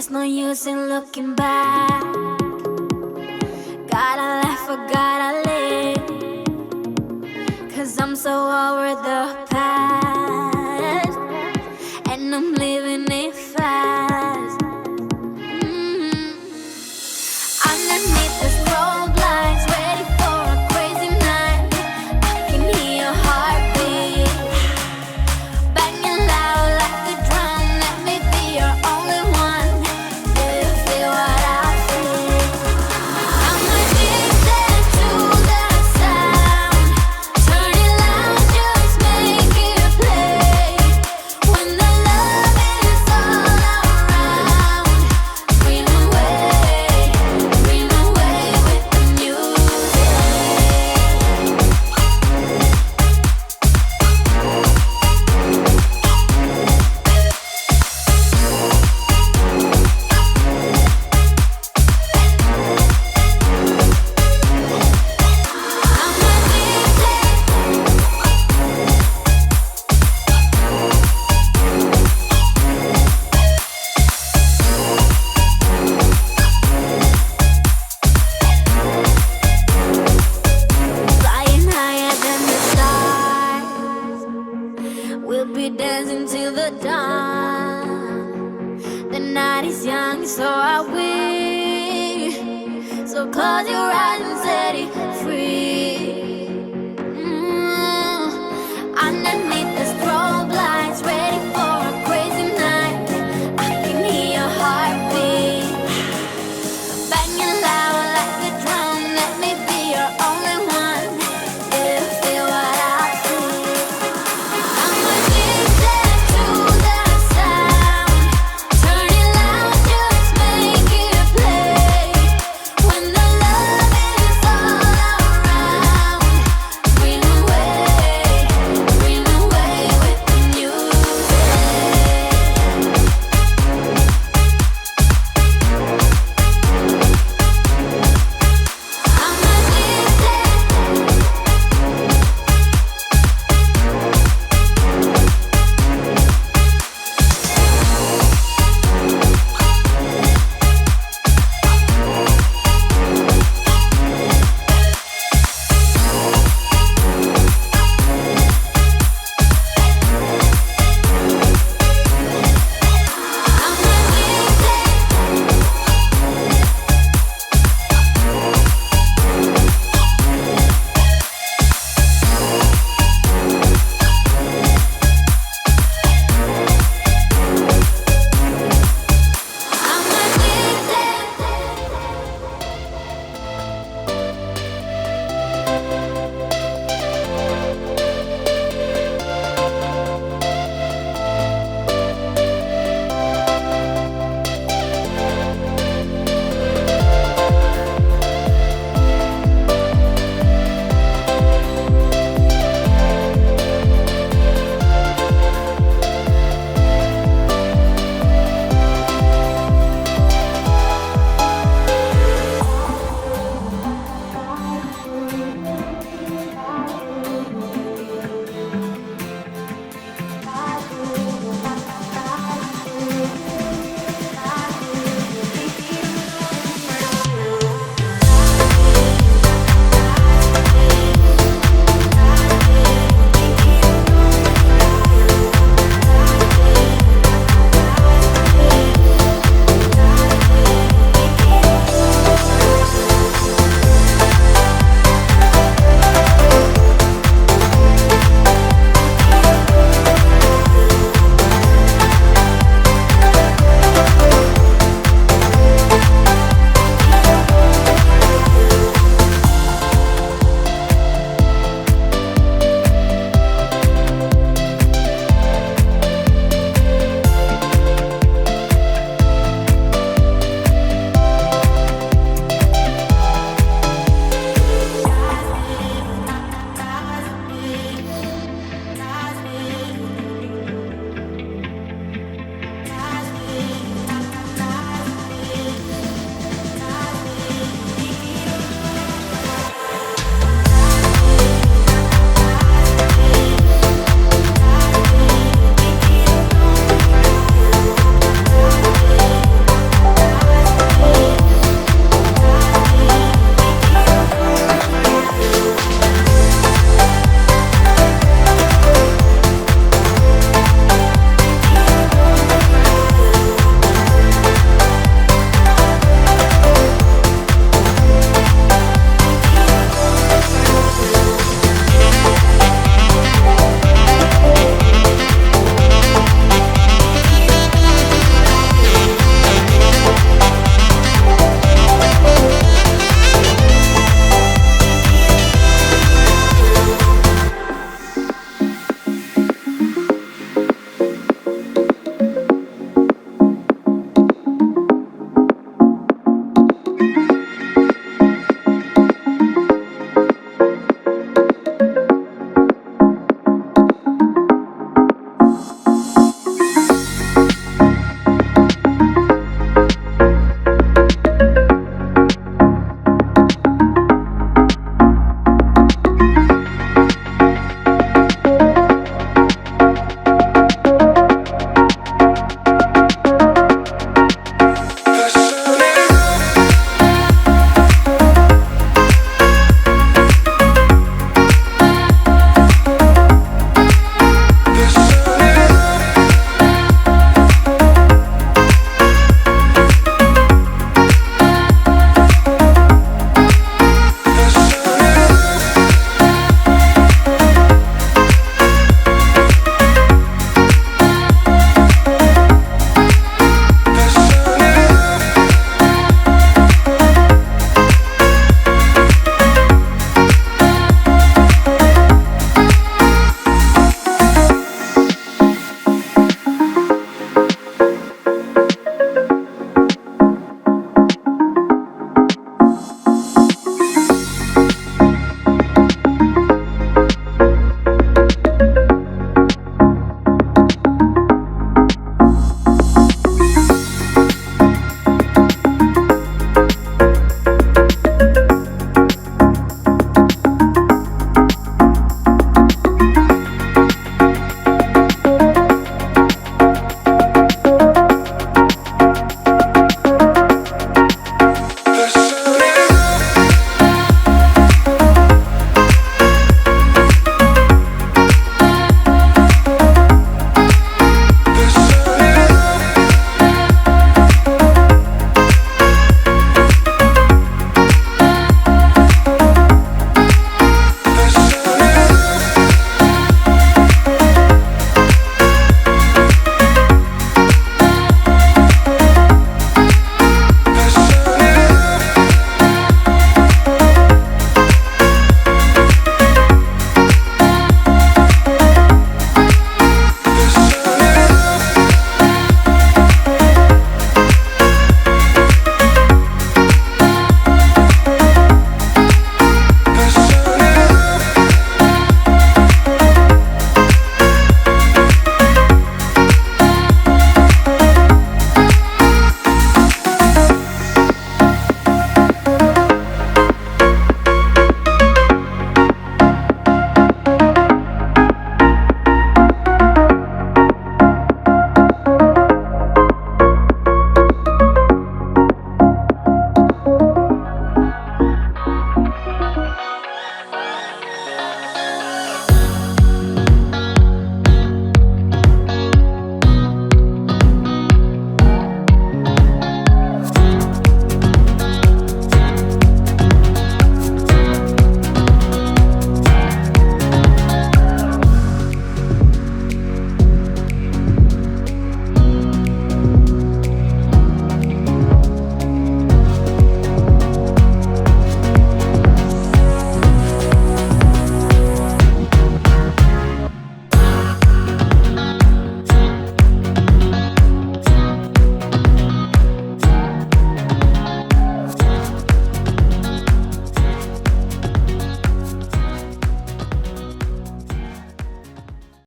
There's no use in looking back. Gotta laugh or gotta live, 'cause I'm so over the past, and I'm living it fast. Underneath the strobe lights, ready for a crazy night. I can hear your heartbeat banging loud like a drum. Let me be your only one. Do you feel what I feel? I'm addicted to that sound. Turn it loud, just make it play. When the love is all around, scream away with the music. Flying higher than the stars, we'll be dancing till the dawn. The night is young, so are we. So close your eyes and steady.